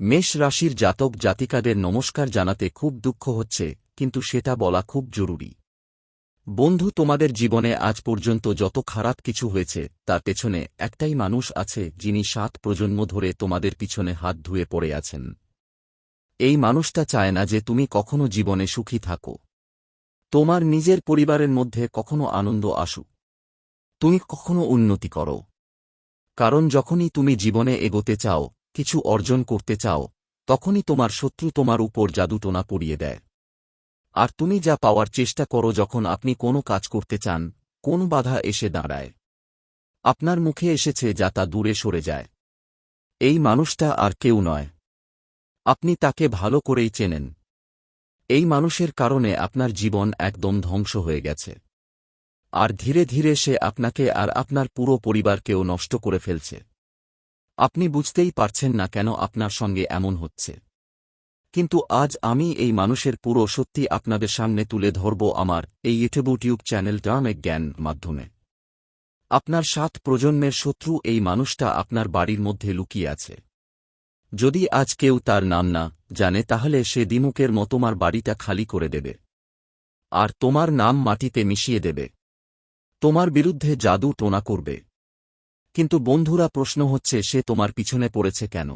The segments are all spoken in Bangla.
মেষ রাশির জাতক জাতিকাদের নমস্কার জানাতে খুব দুঃখ হচ্ছে, কিন্তু সেটা বলা খুব জরুরি। বন্ধু, তোমাদের জীবনে আজ পর্যন্ত যত খারাপ কিছু হয়েছে তার পেছনে একটাই মানুষ আছে, যিনি 7 প্রজন্ম ধরে তোমাদের পিছনে হাত ধুয়ে পড়ে আছেন। এই মানুষটা চায় না যে তুমি কখনো জীবনে সুখী থাকো, তোমার নিজের পরিবারের মধ্যে কখনো আনন্দ আসুক, তুমি কখনো উন্নতি করো। কারণ যখনই তুমি জীবনে এগোতে চাও, কিছু অর্জন করতে চাও, তখনই তোমার শত্রু তোমার উপর জাদুটোনা পড়িয়ে দেয়। আর তুমি যা পাওয়ার চেষ্টা করো, যখন আপনি কোনো কাজ করতে চান, কোন বাধা এসে দাঁড়ায়, আপনার মুখে এসেছে যা তা দূরে সরে যায়। এই মানুষটা আর কেউ নয়, আপনি তাকে ভালো করেই চেনেন। এই মানুষের কারণে আপনার জীবন একদম ধ্বংস হয়ে গেছে, আর ধীরে ধীরে সে আপনাকে আর আপনার পুরো পরিবারকেও নষ্ট করে ফেলছে। আপনি বুঝতেই পারছেন না কেন আপনার সঙ্গে এমন হচ্ছে। কিন্তু আজ আমি এই মানুষের পুরো সত্যি আপনাদের সামনে তুলে ধরব আমার এই ইউটিউব চ্যানেল টার্মেক জ্ঞান মাধ্যমে। আপনার 7 প্রজন্মের শত্রু এই মানুষটা আপনার বাড়ির মধ্যে লুকিয়ে আছে। যদি আজ কেউ তার নাম না জানে, তাহলে সে দিমুকের মতো তোমার বাড়িটা খালি করে দেবে, আর তোমার নাম মাটিতে মিশিয়ে দেবে, তোমার বিরুদ্ধে জাদু টোনা করবে। কিন্তু বন্ধুরা, প্রশ্ন হচ্ছে, সে তোমার পিছনে পড়েছে কেন?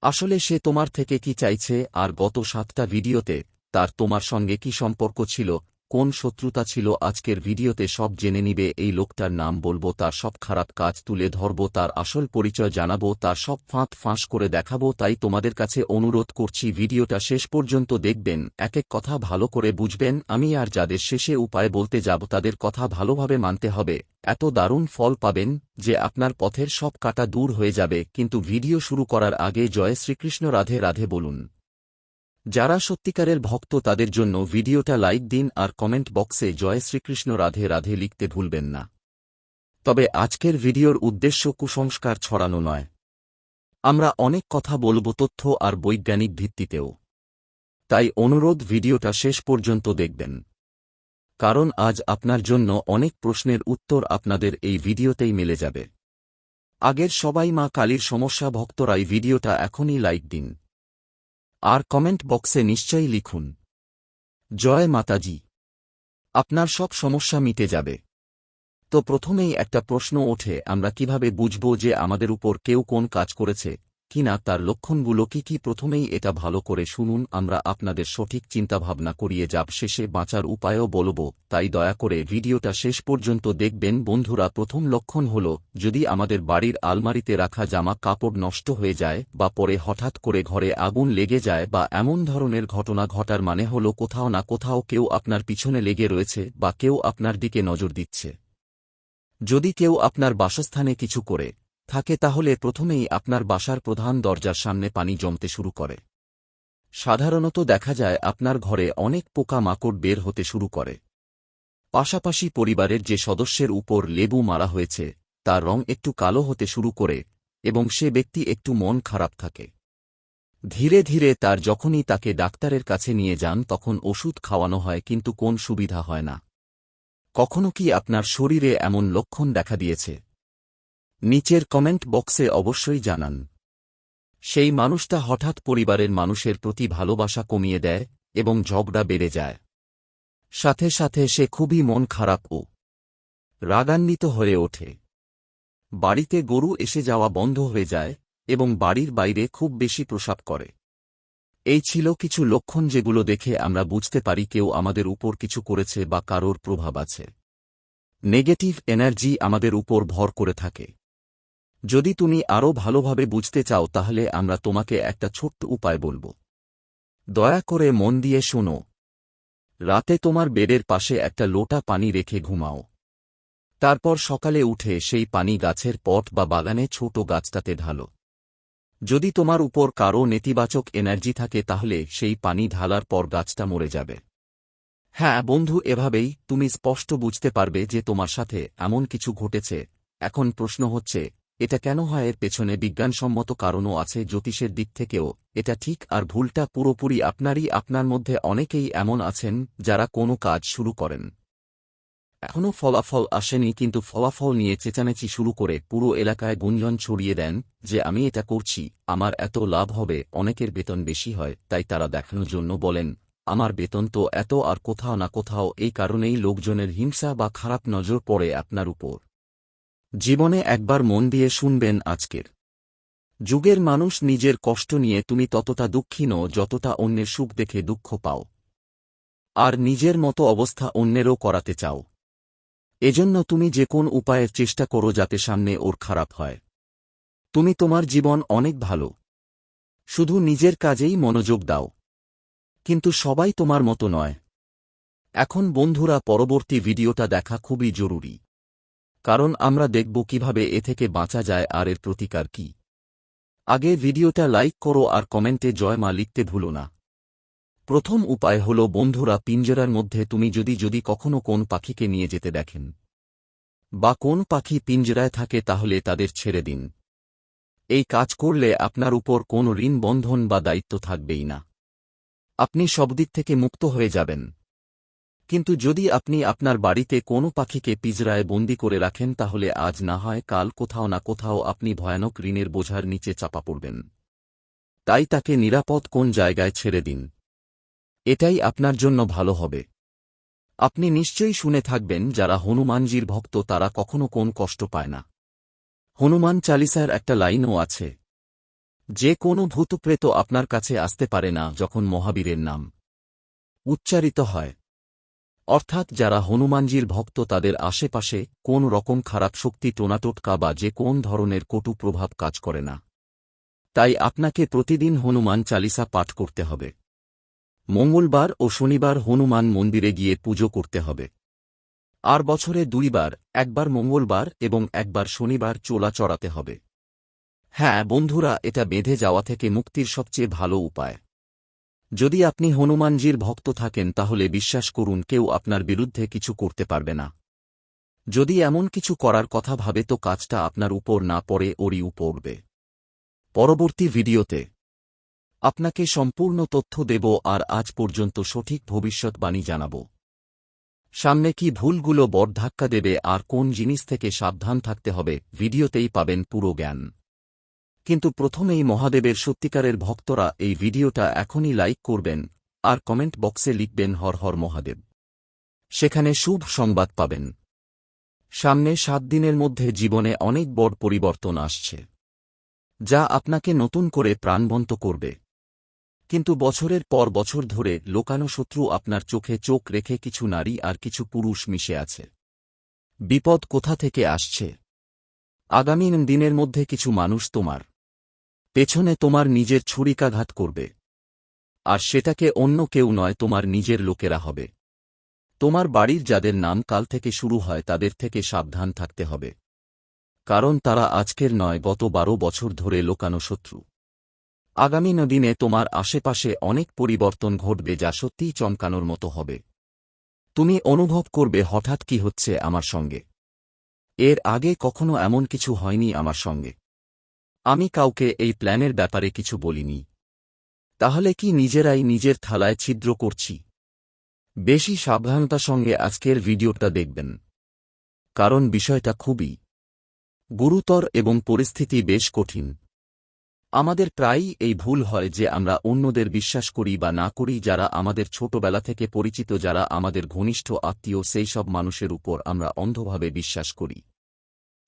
আসলে সে তোমার থেকে কি চাইছে? আর গত 7টা ভিডিওতে তার তোমার সঙ্গে কি সম্পর্ক ছিল, কোন শত্রুতা ছিল, আজকের ভিডিওতে সব জেনে নিবে। এই লোকটার নাম বলবো, তার সব খারাপ কাজ তুলে ধরব, তার আসল পরিচয় জানাবো, তার সব ফাঁদ ফাঁস করে দেখাবো। তাই তোমাদের কাছে অনুরোধ করছি, ভিডিওটা শেষ পর্যন্ত দেখবেন, এক এক কথা ভালো করে বুঝবেন। আমি আর যাদের শেষে উপায় বলতে যাব, তাদের কথা ভালোভাবে মানতে হবে। এত দারুণ ফল পাবেন যে আপনার পথের সব কাঁটা দূর হয়ে যাবে। কিন্তু ভিডিও শুরু করার আগে জয় শ্রীকৃষ্ণ, রাধে রাধে বলুন। যারা সত্যিকারের ভক্ত তাদের জন্য ভিডিওটা লাইক দিন, আর কমেন্ট বক্সে জয় শ্রীকৃষ্ণ রাধে রাধে লিখতে ভুলবেন না। তবে আজকের ভিডিওর উদ্দেশ্য কুসংস্কার ছড়ানো নয়। আমরা অনেক কথা বলবো তথ্য আর বৈজ্ঞানিক ভিত্তিতেও। তাই অনুরোধ, ভিডিওটা শেষ পর্যন্ত দেখবেন, কারণ আজ আপনার জন্য অনেক প্রশ্নের উত্তর আপনাদের এই ভিডিওতেই মিলে যাবে। আগের সবাই মা কালীর সমস্যা ভক্তরাই ভিডিওটা এখনই লাইক দিন, আর কমেন্ট বক্সে নিশ্চয়ই লিখুন জয় মাতাজি, আপনার সব সমস্যা মিটে যাবে। তো প্রথমেই একটা প্রশ্ন ওঠে, আমরা কিভাবে বুঝব যে আমাদের উপর কেউ কোন কাজ করেছে কিনা, তার লক্ষণগুলো কি কি? প্রথমেই এটা ভালো করে শুনুন, আমরা আপনাদের সঠিক চিন্তাভাবনা করিয়ে যাব, শেষে বাঁচার উপায়ও বলব। তাই দয়া করে ভিডিওটা শেষ পর্যন্ত দেখবেন। বন্ধুরা, প্রথম লক্ষণ হল, যদি আমাদের বাড়ির আলমারিতে রাখা জামা কাপড় নষ্ট হয়ে যায়, বা পরে হঠাৎ করে ঘরে আগুন লেগে যায়, বা এমন ধরনের ঘটনা ঘটার মানে হল কোথাও না কোথাও কেউ আপনার পিছনে লেগে রয়েছে, বা কেউ আপনার দিকে নজর দিচ্ছে। যদি কেউ আপনার বাসস্থানে কিছু করে থাকে, তাহলে প্রথমেই আপনার বাসার প্রধান দরজার সামনে পানি জমতে শুরু করে। সাধারণত দেখা যায় আপনার ঘরে অনেক পোকা মাকড় বের হতে শুরু করে। পাশাপাশি পরিবারের যে সদস্যের উপর লেবু মারা হয়েছে তার রং একটু কালো হতে শুরু করে, এবং সে ব্যক্তি একটু মন খারাপ থাকে। ধীরে ধীরে তার যখনই তাকে ডাক্তারের কাছে নিয়ে যান, তখন ওষুধ খাওয়ানো হয়, কিন্তু কোন সুবিধা হয় না। কখনো কি আপনার শরীরে এমন লক্ষণ দেখা দিয়েছে? নিচের কমেন্ট বক্সে অবশ্যই জানান। সেই মানুষটা হঠাৎ পরিবারের মানুষের প্রতি ভালোবাসা কমিয়ে দেয়, এবং ঝগড়া বেড়ে যায়। সাথে সাথে সে খুবই মন খারাপ ও রাগান্বিত হয়ে ওঠে। বাড়িতে গরু এসে যাওয়া বন্ধ হয়ে যায়, এবং বাড়ির বাইরে খুব বেশি প্রস্রাব করে। এই ছিল কিছু লক্ষণ, যেগুলো দেখে আমরা বুঝতে পারি কেউ আমাদের উপর কিছু করেছে বা কারোর প্রভাব আছে। নেগেটিভ এনার্জি আমাদের উপর ভর করে থাকে। যদি তুমি আরও ভালোভাবে বুঝতে চাও, তাহলে আমরা তোমাকে একটা ছোট্ট উপায় বলবো। দয়া করে মন দিয়ে শোনো। রাতে তোমার বেডের পাশে একটা লোটা পানি রেখে ঘুমাও। তারপর সকালে উঠে সেই পানি গাছের পট বা বাগানে ছোট গাছটাতে ঢালো। যদি তোমার উপর কারও নেতিবাচক এনার্জি থাকে, তাহলে সেই পানি ঢালার পর গাছটা মরে যাবে। হ্যাঁ বন্ধু, এভাবেই তুমি স্পষ্ট বুঝতে পারবে যে তোমার সাথে এমন কিছু ঘটেছে। এখন প্রশ্ন হচ্ছে, এটা কেন হয়? এর পেছনে বিজ্ঞানসম্মত কারণও আছে। জ্যোতিষের দিক থেকেও এটা ঠিক, আর ভুলটা পুরোপুরি আপনারই। আপনার মধ্যে অনেকেই এমন আছেন যারা কোনো কাজ শুরু করেন, এখনও ফলাফল আসেনি, কিন্তু ফলাফল নিয়ে চেঁচামেচি শুরু করে পুরো এলাকায় গুঞ্জন ছড়িয়ে দেন যে আমি এটা করছি, আমার এত লাভ হবে। অনেকের বেতন বেশি হয়, তাই তারা দেখানোর জন্য বলেন আমার বেতন তো এত, আর কোথাও না কোথাও এই কারণেই লোকজনের হিংসা বা খারাপ নজর পড়ে আপনার উপর। জীবনে একবার মন দিয়ে শুনবেন, আজকের যুগের মানুষ নিজের কষ্ট নিয়ে তুমি ততটা দুঃখী নও যতটা অন্যের সুখ দেখে দুঃখ পাও, আর নিজের মতো অবস্থা অন্যেরও করাতে চাও। এজন্য তুমি যে কোন উপায়ের চেষ্টা করো যাতে সামনে ওর খারাপ হয়। তুমি তোমার জীবন অনেক ভালো, শুধু নিজের কাজেই মনোযোগ দাও। কিন্তু সবাই তোমার মতো নয়। এখন বন্ধুরা, পরবর্তী ভিডিওটা দেখা খুবই জরুরি, কারণ আমরা দেখব কিভাবে এ থেকে বাঁচা যায় আর এর প্রতিকার কি। আগে ভিডিওটা লাইক করো আর কমেন্টে জয় মা লিখতে ভুলো না। প্রথম উপায় হল বন্ধুরা, পিঞ্জরার মধ্যে তুমি যদি কখনো কোন পাখিকে নিয়ে যেতে দেখেন বা কোন পাখি পিঞ্জরায় থাকে তাহলে তাদের ছেড়ে দিন। এই কাজ করলে আপনার উপর কোনো ঋণ বন্ধন বা দায়িত্ব থাকবেই না, আপনি সব দিক থেকে মুক্ত হয়ে যাবেন। কিন্তু যদি আপনি আপনার বাড়িতে কোনো পাখিকে পিঞ্জরায় বন্দি করে রাখেন তাহলে আজ না হয় কাল কোথাও না কোথাও আপনি ভয়ানক ঋণের বোঝার নিচে চাপা পড়বেন। তাই তাকে নিরাপদ কোন জায়গায় ছেড়ে দিন, এটাই আপনার জন্য ভালো হবে। আপনি নিশ্চয়ই শুনে থাকবেন, যারা হনুমানজির ভক্ত তারা কখনো কোন কষ্ট পায় না। হনুমান চালিসার একটা লাইনও আছে, যে কোনো ভূতপ্রেত আপনার কাছে আসতে পারে না যখন মহাবীরের নাম উচ্চারিত হয়। অর্থাৎ যারা হনুমানজির ভক্ত তাদের আশেপাশে কোন রকম খারাপ শক্তি, টোনাটোটকা বা যে কোন ধরনের কটু প্রভাব কাজ করে না। তাই আপনাকে প্রতিদিন হনুমান চালিসা পাঠ করতে হবে। মঙ্গলবার ও শনিবার হনুমান মন্দিরে গিয়ে পুজো করতে হবে। আর বছরে 2 বার, একবার মঙ্গলবার এবং একবার শনিবার চোলা চড়াতে হবে। হ্যাঁ বন্ধুরা, এটা বেঁধে যাওয়া থেকে মুক্তির সবচেয়ে ভালো উপায়। যদি আপনি হনুমানজির ভক্ত থাকেন তাহলে বিশ্বাস করুন, কেউ আপনার বিরুদ্ধে কিছু করতে পারবে না। যদি এমন কিছু করার কথা ভাবে তো কাজটা আপনার উপর না পড়ে ওরই উপর পড়বে। পরবর্তী ভিডিওতে আপনাকে সম্পূর্ণ তথ্য দেব আর আজ পর্যন্ত সঠিক ভবিষ্যৎবাণী জানাব। সামনে কি ভুলগুলো বড় ধাক্কা দেবে আর কোন জিনিস থেকে সাবধান থাকতে হবে, ভিডিওতেই পাবেন পুরো জ্ঞান। কিন্তু প্রথমেই মহাদেবের সত্যিকারের ভক্তরা এই ভিডিওটা এখনই লাইক করবেন আর কমেন্ট বক্সে লিখবেন হর হর মহাদেব। সেখানে শুভ সংবাদ পাবেন। সামনে 7 দিনের মধ্যে জীবনে অনেক বড় পরিবর্তন আসছে, যা আপনাকে নতুন করে প্রাণবন্ত করবে। কিন্তু বছরের পর বছর ধরে লোকানো শত্রু আপনার চোখে চোখ রেখে কিছু নারী আর কিছু পুরুষ মিশে আছে। বিপদ কোথা থেকে আসছে? আগামী দিনের মধ্যে কিছু মানুষ তোমার পেছনে তোমার নিজের ছুরিকাঘাত করবে, আর সেটাকে অন্য কেউ নয়, তোমার নিজের লোকেরা হবে। তোমার বাড়ির যাদের নাম কাল থেকে শুরু হয় তাদের থেকে সাবধান থাকতে হবে, কারণ তারা আজকের নয় গত 12 বছর ধরে লোকানো শত্রু। আগামী দিনে তোমার আশেপাশে অনেক পরিবর্তন ঘটবে যা সত্যিই চমকানোর মতো হবে। তুমি অনুভব করবে হঠাৎ কি হচ্ছে আমার সঙ্গে, এর আগে কখনো এমন কিছু হয়নি আমার সঙ্গে। আমি কাউকে এই প্ল্যানের ব্যাপারে কিছু বলিনি। তাহলে কি নিজেরাই নিজের থালায় ছিদ্র করছি? বেশি সাবধানতার সঙ্গে আজকের ভিডিওটা দেখবেন, কারণ বিষয়টা খুবই গুরুতর এবং পরিস্থিতি বেশ কঠিন। আমাদের প্রায়ই এই ভুল হয় যে আমরা অন্যদের বিশ্বাস করি বা না করি, যারা আমাদের ছোটবেলা থেকে পরিচিত, যারা আমাদের ঘনিষ্ঠ আত্মীয়, সেই সব মানুষের উপর আমরা অন্ধভাবে বিশ্বাস করি।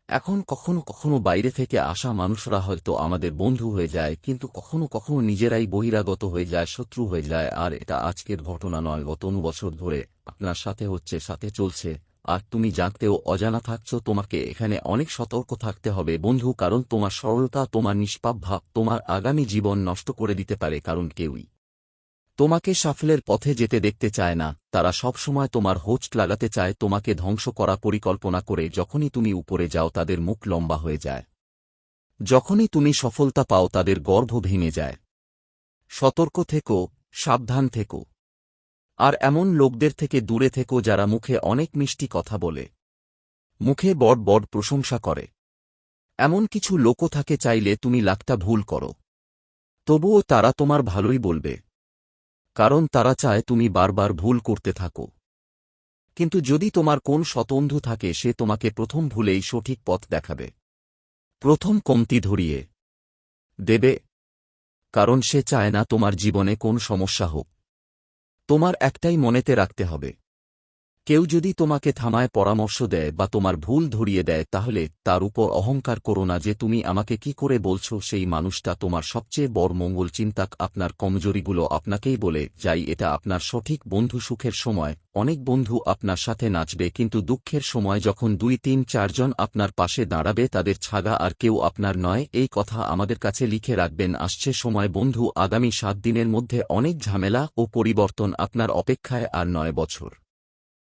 এখন কখনো কখনো বাইরে থেকে আসা মানুষরা হয়তো আমাদের বন্ধু হয়ে যায়, কিন্তু কখনো কখনো নিজেরাই বহিরাগত হয়ে যায়, শত্রু হয়ে যায়। আর এটা আজকের ঘটনা নয়, গত 9 বছর ধরে আপনার সাথে হচ্ছে, সাথে চলছে। আর তুমি জানতেও অজানা থাকছো। তোমাকে এখানে অনেক সতর্ক থাকতে হবে বন্ধু, কারণ তোমার সরলতা, তোমার নিষ্পাপ ভাব তোমার আগামী জীবন নষ্ট করে দিতে পারে। কারণ কেউই তোমাকে সাফল্যের পথে যেতে দেখতে চায় না, তারা সবসময় তোমার হোঁচট লাগাতে চায়, তোমাকে ধ্বংস করা পরিকল্পনা করে। যখনই তুমি উপরে যাও তাদের মুখ লম্বা হয়ে যায়, যখনই তুমি সফলতা পাও তাদের গর্ভ ভেঙে যায়। সতর্ক থেকো, সাবধান থেকো, আর এমন লোকদের থেকে দূরে থেকো যারা মুখে অনেক মিষ্টি কথা বলে, মুখে বড় বড় প্রশংসা করে। এমন কিছু লোকও থাকে, চাইলে তুমি লাখটা ভুল করো তবুও তারা তোমার ভালোই বলবে, কারণ তারা চায় তুমি বারবার ভুল করতে থাকো। কিন্তু যদি তোমার কোন শতবন্ধু থাকে সে তোমাকে প্রথম ভুলেই সঠিক পথ দেখাবে, প্রথম কমতি ধরিয়ে দেবে, কারণ সে চায় না তোমার জীবনে কোন সমস্যা হোক। তোমার একটাই মনেতে রাখতে হবে, কেউ যদি তোমাকে থামায় পরামর্শ দেয় বা তোমার ভুল ধরিয়ে দেয় তাহলে তার উপর অহংকার করো না যে তুমি আমাকে কি করে বলছো। সেই মানুষটা তোমার সবচেয়ে বড় মঙ্গল চিন্তাক, আপনার কমজোরিগুলো আপনাকেই বলে যাই এটা আপনার সঠিক বন্ধু। সুখের সময় অনেক বন্ধু আপনার সাথে নাচবে, কিন্তু দুঃখের সময় যখন 2-3-4 জন আপনার পাশে দাঁড়াবে তাদের ছাগা আর কেউ আপনার নয়। এই কথা আমাদের কাছে লিখে রাখবেন। আসছে সময় বন্ধু, আগামী 7 দিনের মধ্যে অনেক ঝামেলা ও পরিবর্তন আপনার অপেক্ষায়। আর 9 বছর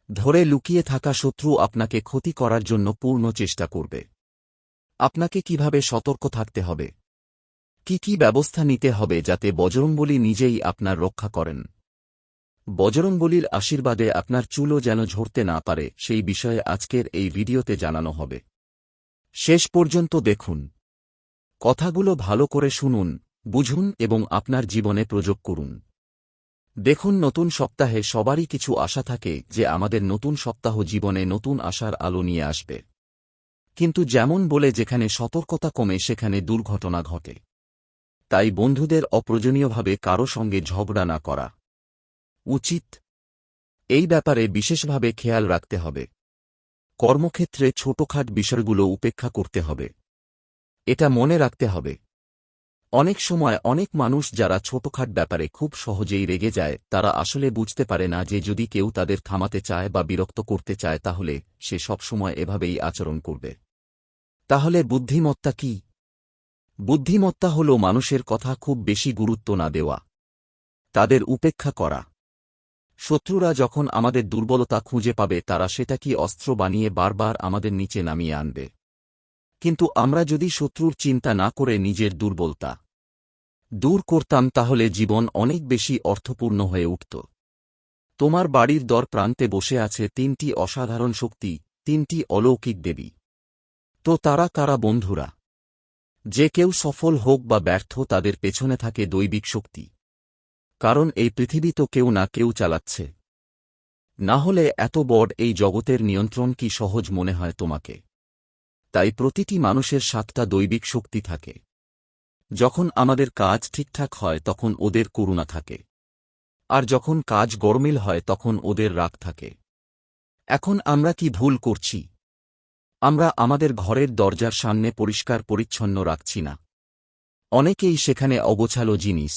ধরে লুকিয়ে থাকা শত্রু আপনাকে ক্ষতি করার জন্য পূর্ণ চেষ্টা করবে। আপনাকে কিভাবে সতর্ক থাকতে হবে, কি ব্যবস্থা নিতে হবে যাতে বজরংবলী নিজেই আপনার রক্ষা করেন, বজরংবলীর আশীর্বাদে আপনার চুলও যেন ঝরতে না পারে, সেই বিষয়ে আজকের এই ভিডিওতে জানানো হবে। শেষ পর্যন্ত দেখুন, কথাগুলো ভালো করে শুনুন, বুঝুন এবং আপনার জীবনে প্রয়োগ করুন। দেখুন, নতুন সপ্তাহে সবারই কিছু আশা থাকে যে আমাদের নতুন সপ্তাহ জীবনে নতুন আশার আলো নিয়ে আসবে। কিন্তু যেমন বলে যেখানে সতর্কতা কমে সেখানে দুর্ঘটনা ঘটে। তাই বন্ধুদের অপ্রয়োজনীয়ভাবে কারো সঙ্গে ঝগড়া না করা উচিত। এই ব্যাপারে বিশেষভাবে খেয়াল রাখতে হবে। কর্মক্ষেত্রে ছোটখাট বিষয়গুলো উপেক্ষা করতে হবে, এটা মনে রাখতে হবে। অনেক সময় অনেক মানুষ যারা ছোটখাট ব্যাপারে খুব সহজেই রেগে যায় তারা আসলে বুঝতে পারে না যে যদি কেউ তাদের থামাতে চায় বা বিরক্ত করতে চায় তাহলে সে সবসময় এভাবেই আচরণ করবে। তাহলে বুদ্ধিমত্তা কি? বুদ্ধিমত্তা হল মানুষের কথা খুব বেশি গুরুত্ব না দেওয়া, তাদের উপেক্ষা করা। শত্রুরা যখন আমাদের দুর্বলতা খুঁজে পাবে তারা সেটা কি অস্ত্র বানিয়ে বারবার আমাদের নিচে নামিয়ে আনবে। কিন্তু আমরা যদি শত্রুর চিন্তা না করে নিজের দুর্বলতা দূর করতাম তাহলে জীবন অনেক বেশি অর্থপূর্ণ হয়ে উঠত। তোমার বাড়ির দ্বার প্রান্তে বসে আছে 3টি অসাধারণ শক্তি, 3টি অলৌকিক দেবী। তো তারা কারা বন্ধুরা? যে কেউ সফল হোক বা ব্যর্থ তাদের পেছনে থাকে দৈবিক শক্তি। কারণ এই পৃথিবী তো কেউ না কেউ চালাচ্ছে, না হলে এত বড় এই জগতের নিয়ন্ত্রণ কি সহজ মনে হয় তোমাকে? তাই প্রতিটি মানুষের 7টা দৈবিক শক্তি থাকে। যখন আমাদের কাজ ঠিকঠাক হয় তখন ওদের করুণা থাকে, আর যখন কাজ গরমিল হয় তখন ওদের রাগ থাকে। এখন আমরা কি ভুল করছি? আমরা আমাদের ঘরের দরজার সামনে পরিষ্কার পরিচ্ছন্ন রাখছি না। অনেকেই সেখানে অগোছালো জিনিস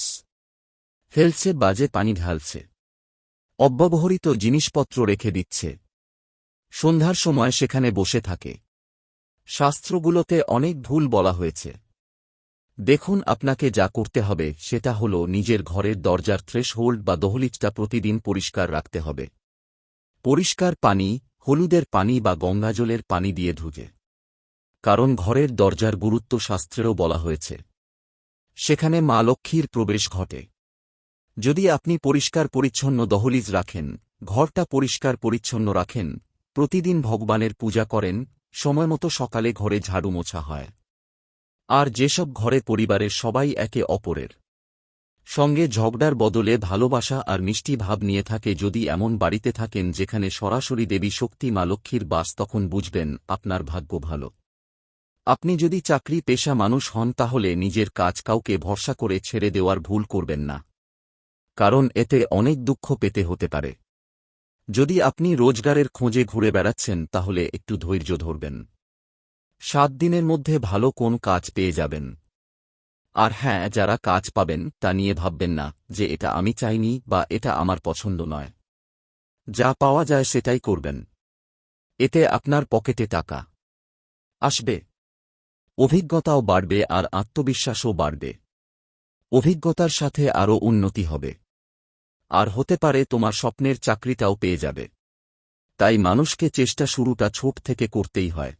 ফেলছে, বাজে পানি ঢালছে, অব্যবহৃত জিনিসপত্র রেখে দিচ্ছে। সন্ধ্যার সময় সেখানে বসে থাকে। শাস্ত্রগুলোতে অনেক ভুল বলা হয়েছে। দেখুন, আপনাকে যা করতে হবে সেটা হল নিজের ঘরের দরজার থ্রেশহোল্ড বা দহলিজটা প্রতিদিন পরিষ্কার রাখতে হবে। পরিষ্কার পানি, হলুদের পানি বা গঙ্গাজলের পানি দিয়ে ধুয়ে। কারণ ঘরের দরজার গুরুত্ব শাস্ত্রেও বলা হয়েছে, সেখানে মা লক্ষ্মীর প্রবেশ ঘটে। যদি আপনি পরিষ্কার পরিচ্ছন্ন দহলিজ রাখেন, ঘরটা পরিষ্কার পরিচ্ছন্ন রাখেন, প্রতিদিন ভগবানের পূজা করেন, সময়মতো সকালে ঘরে ঝাড়ু মোছা হয়, আর যেসব ঘরে পরিবারের সবাই একে অপরের সঙ্গে ঝগড়ার বদলে ভালোবাসা আর মিষ্টি ভাব নিয়ে থাকে, যদি এমন বাড়িতে থাকেন যেখানে সরাসরি দেবী শক্তি মা লক্ষ্মীর বাস, তখন বুঝবেন আপনার ভাগ্য ভালো। আপনি যদি চাকরি পেশা মানুষ হন তাহলে নিজের কাজ কাউকে ভরসা করে ছেড়ে দেওয়ার ভুল করবেন না, কারণ এতে অনেক দুঃখ পেতে হতে পারে। যদি আপনি রোজগারের খোঁজে ঘুরে বেড়াচ্ছেন তাহলে একটু ধৈর্য ধরবেন। 7 দিনের মধ্যে ভালো কোন কাজ পেয়ে যাবেন। আর হ্যাঁ, যারা কাজ পাবেন তা নিয়ে ভাববেন না যে এটা আমি চাইনি বা এটা আমার পছন্দ নয়। যা পাওয়া যায় সেটাই করবেন, এতে আপনার পকেটে টাকা আসবে, অভিজ্ঞতাও বাড়বে আর আত্মবিশ্বাসও বাড়বে। অভিজ্ঞতার সাথে আরও উন্নতি হবে, আর হতে পারে তোমার স্বপ্নের চাকরিটাও পেয়ে যাবে। তাই মানুষকে চেষ্টা শুরুটা ছোট থেকে করতেই হয়।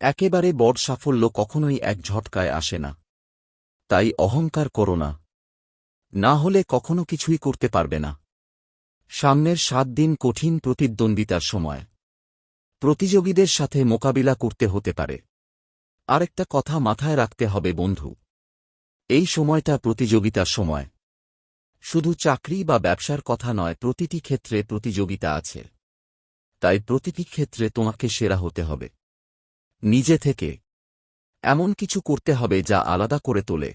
একেবারে বড় সাফল্য কখনোই এক ঝটকায় আসে না। তাই অহংকার করো না, না হলে কখনো কিছুই করতে পারবে না। সামনের 7 দিন কঠিন প্রতিদ্বন্দ্বিতার সময়, প্রতিযোগীদের সাথে মোকাবিলা করতে হতে পারে। আরেকটা কথা মাথায় রাখতে হবে বন্ধু, এই সময়টা প্রতিযোগিতার সময়। শুধু চাকরি বা ব্যবসার কথা নয়, প্রতিটি ক্ষেত্রে প্রতিযোগিতা আছে। তাই প্রতিটি ক্ষেত্রে তোমাকে সেরা হতে হবে। নিজে থেকে এমন কিছু করতে হবে যা আলাদা করে তোলে।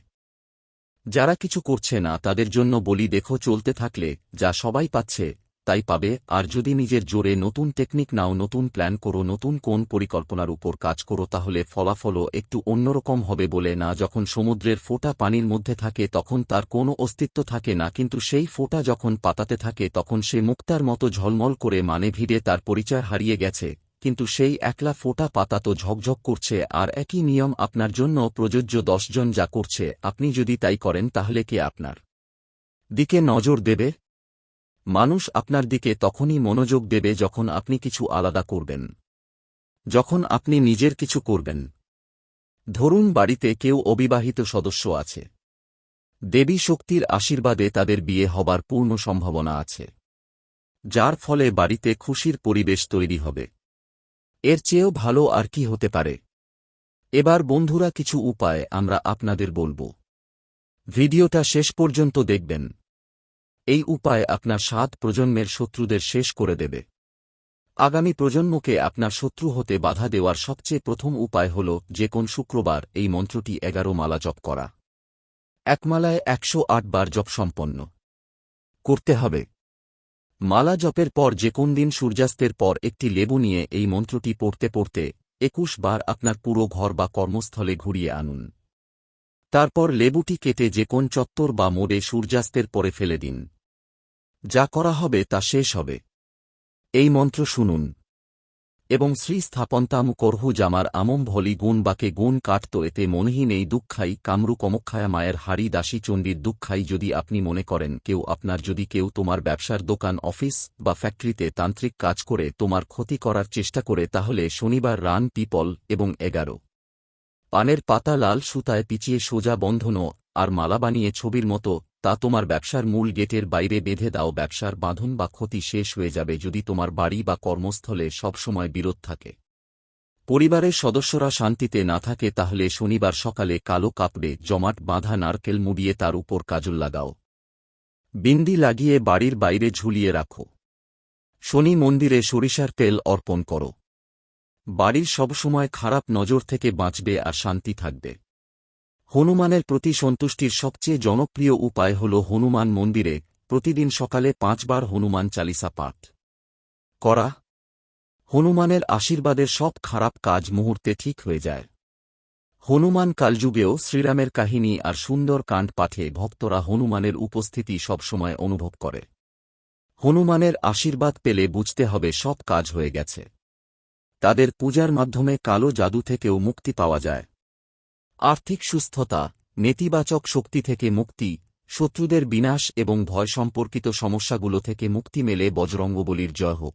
যারা কিছু করছে না তাদের জন্য বলি, দেখো, চলতে থাকলে যা সবাই পাচ্ছে তাই পাবে। আর যদি নিজের জোরে নতুন টেকনিক নাও, নতুন প্ল্যান করো, নতুন কোন পরিকল্পনার উপর কাজ করো, তাহলে ফলাফলও একটু অন্যরকম হবে। বলে না, যখন সমুদ্রের ফোঁটা পানির মধ্যে থাকে তখন তার কোনো অস্তিত্ব থাকে না, কিন্তু সেই ফোঁটা যখন পাতাতে থাকে তখন সে মুক্তার মতো ঝলমল করে, মানে ভিড়ে তার পরিচয় হারিয়ে গেছে, কিন্তু সেই একলা ফোঁটা পাতা তো ঝকঝক করছে। আর একই নিয়ম আপনার জন্য প্রযোজ্য। 10 জন যা করছে আপনি যদি তাই করেন তাহলে কে আপনার দিকে নজর দেবে? মানুষ আপনার দিকে তখনই মনোযোগ দেবে যখন আপনি কিছু আলাদা করবেন, যখন আপনি নিজের কিছু করবেন। ধরুন বাড়িতে কেউ অবিবাহিত সদস্য আছে, দেবী শক্তির আশীর্বাদে তাদের বিয়ে হবার পূর্ণ সম্ভাবনা আছে, যার ফলে বাড়িতে খুশির পরিবেশ তৈরি হবে। এর চেয়েও ভালো আর কি হতে পারে? এবার বন্ধুরা, কিছু উপায় আমরা আপনাদের বলবো। ভিডিওটা শেষ পর্যন্ত দেখবেন। এই উপায় আপনার 7 প্রজন্মের শত্রুদের শেষ করে দেবে। আগামী প্রজন্মকে আপনার শত্রু হতে বাধা দেওয়ার সবচেয়ে প্রথম উপায় হল যে কোন শুক্রবার এই মন্ত্রটি 11 মালা জপ করা। এক মালায় 108 বার জপ সম্পন্ন করতে হবে। মালা জপের পর যে কোন দিন সূর্যাস্তের পর একটি লেবু নিয়ে এই মন্ত্রটি পড়তে পড়তে 21 বার আপনার পুরো ঘর বা কর্মস্থলে ঘুরিয়ে আনুন। তারপর লেবুটি কেটে যে কোন চত্বর বা মোড়ে সূর্যাস্তের পরে ফেলে দিন। যা করা হবে তা শেষ হবে। এই মন্ত্র শুনুন এবং শ্রী স্থাপন্তাম করহু জামার আমম ভলি গুণ বাকে গুণ কাটতো এতে মনহীন এই দুঃখাই কামরু কমক্ষায়া মায়ের হাড়ি দাসী চণ্ডীর দুঃখাই। যদি আপনি মনে করেন যদি কেউ তোমার ব্যবসার দোকান, অফিস বা ফ্যাক্টরিতে তান্ত্রিক কাজ করে তোমার ক্ষতি করার চেষ্টা করে, তাহলে শনিবার রান পিপল এবং 11 পানের পাতা লাল সুতায় পিছিয়ে সোজা বন্ধনো আর মালা বানিয়ে ছবির মতো তা তোমার ব্যবসার মূল গেটের বাইরে বেঁধে দাও। ব্যবসার বাঁধন বা ক্ষতি শেষ হয়ে যাবে। যদি তোমার বাড়ি বা কর্মস্থলে সবসময় বিরোধ থাকে, পরিবারের সদস্যরা শান্তিতে না থাকে, তাহলে শনিবার সকালে কালো কাপড়ে জমাট বাঁধা নারকেল মুড়িয়ে তার উপর কাজল লাগাও। বিন্দি লাগিয়ে বাড়ির বাইরে ঝুলিয়ে রাখো। শনি মন্দিরে সরিষার তেল অর্পণ করো। বাড়ির সবসময় খারাপ নজর থেকে বাঁচবে আর শান্তি থাকবে। হনুমানের প্রতি সন্তুষ্টির সবচেয়ে জনপ্রিয় উপায় হল হনুমান মন্দিরে প্রতিদিন সকালে 5 বার হনুমান চালিসা পাঠ করা। হনুমানের আশীর্বাদের সব খারাপ কাজ মুহূর্তে ঠিক হয়ে যায়। হনুমান কালযুগেও শ্রীরামের কাহিনী আর সুন্দর কাণ্ড পাঠে ভক্তরা হনুমানের উপস্থিতি সবসময় অনুভব করে। হনুমানের আশীর্বাদ পেলে বুঝতে হবে সব কাজ হয়ে গেছে। তাদের পূজার মাধ্যমে কালো জাদু থেকেও মুক্তি পাওয়া যায়। আর্থিক সুস্থতা, নেতিবাচক শক্তি থেকে মুক্তি, শত্রুদের বিনাশ এবং ভয় সম্পর্কিত সমস্যাগুলো থেকে মুক্তি মেলে। বজরঙ্গবলীর জয় হোক।